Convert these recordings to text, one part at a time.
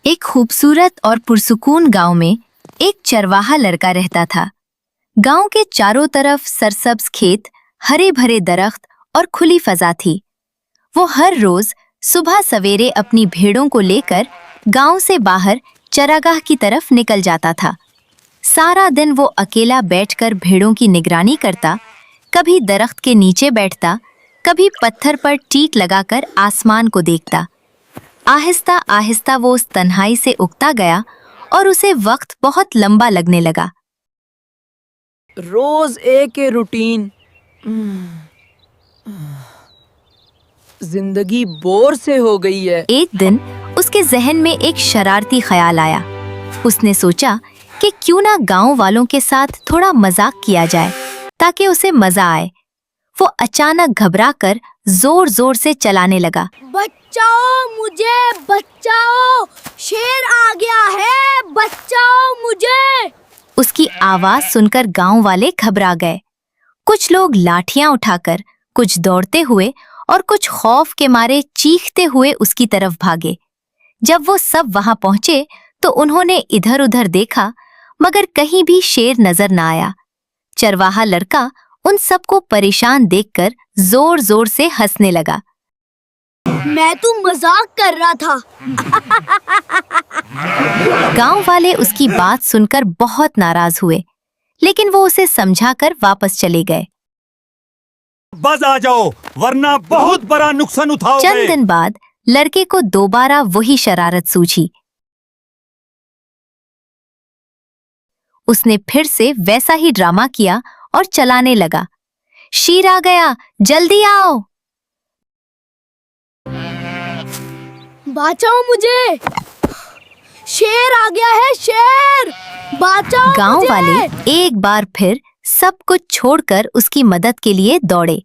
एक खूबसूरत और पुरसुकून गांव में एक चरवाहा लड़का रहता था। गांव के चारों तरफ सरसब्ज खेत, हरे भरे दरख्त और खुली फजा थी। वो हर रोज सुबह सवेरे अपनी भेड़ों को लेकर गांव से बाहर चरागाह की तरफ निकल जाता था। सारा दिन वो अकेला बैठकर भेड़ों की निगरानी करता, कभी दरख्त के नीचे बैठता, कभी पत्थर पर टीक लगाकर आसमान को देखता। आहिस्ता आहिस्ता वो उस तन्हाई से उगता गया और उसे वक्त बहुत लंबा लगने लगा। रोज एक ही रूटीन, जिंदगी बोर से हो गई है। एक दिन उसके जहन में एक शरारती ख्याल आया। उसने सोचा कि क्यों ना गांव वालों के साथ थोड़ा मजाक किया जाए ताकि उसे मजा आए। वो अचानक घबराकर जोर जोर से चलाने लगा। बचाओ मुझे, बचाओ, शेर आ गया है, बचाओ मुझे। उसकी आवाज सुनकर गांव वाले घबरा गए। कुछ लोग लाठियां उठाकर, कुछ दौड़ते हुए और कुछ खौफ के मारे चीखते हुए उसकी तरफ भागे। जब वो सब वहां पहुंचे तो उन्होंने इधर उधर देखा, मगर कहीं भी शेर नजर न आया। चरवाहा लड़का उन सबको परेशान देखकर जोर जोर से हंसने लगा। मैं तो मजाक कर रहा था। गांव वाले उसकी बात सुनकर बहुत नाराज हुए, लेकिन वो उसे समझाकर वापस चले गए। बस आ जाओ, वरना बहुत बड़ा नुकसान उठाओगे। चंद दिन बाद लड़के को दोबारा वही शरारत सूझी। उसने फिर से वैसा ही ड्रामा किया और चलाने लगा। शेर आ गया, जल्दी आओ। बचाओ मुझे, शेर आ गया है, शेर, बचाओ गांव मुझे। वाले एक बार फिर सब कुछ छोड़कर उसकी मदद के लिए दौड़े,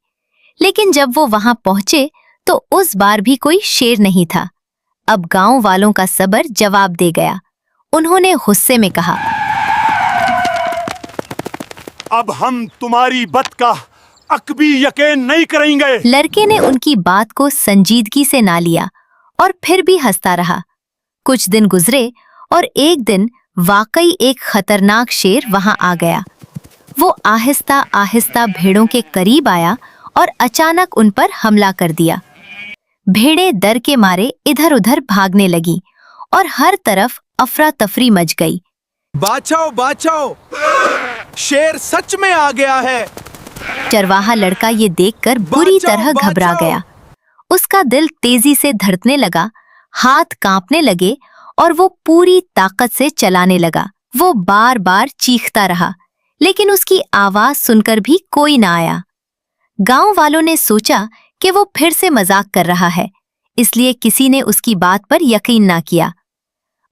लेकिन जब वो वहां पहुंचे तो उस बार भी कोई शेर नहीं था। अब गांव वालों का सब्र जवाब दे गया। उन्होंने गुस्से में कहा, अब हम तुम्हारी बात का अकबी यकीन नहीं करेंगे। लड़के ने उनकी बात को संजीदगी से ना लिया और फिर भी हंसता रहा। कुछ दिन गुजरे और एक दिन वाकई एक खतरनाक शेर वहां आ गया। वो आहिस्ता आहिस्ता भेड़ों के करीब आया और अचानक उन पर हमला कर दिया। भेड़ें डर के मारे इधर उधर भागने लगी और हर तरफ अफरा तफरी मच गई। बचाओ बचाओ, शेर सच में आ गया है। चरवाहा लड़का ये देखकर बुरी तरह घबरा गया। उसका दिल तेजी से धड़कने लगा, हाथ कांपने लगे और वो पूरी ताकत से चलाने लगा। वो बार बार चीखता रहा, लेकिन उसकी आवाज सुनकर भी कोई ना आया। गांव वालों ने सोचा कि वो फिर से मजाक कर रहा है, इसलिए किसी ने उसकी बात पर यकीन ना किया।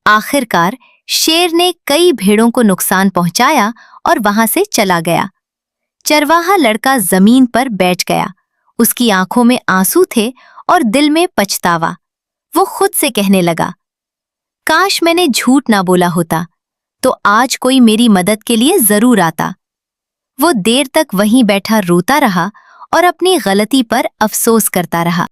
आखिरकार शेर ने कई भेड़ों को नुकसान पहुंचाया और वहां से चला गया। चरवाहा लड़का जमीन पर बैठ गया। उसकी आंखों में आंसू थे और दिल में पछतावा। वो खुद से कहने लगा, काश मैंने झूठ ना बोला होता, तो आज कोई मेरी मदद के लिए जरूर आता। वो देर तक वहीं बैठा रोता रहा और अपनी गलती पर अफसोस करता रहा।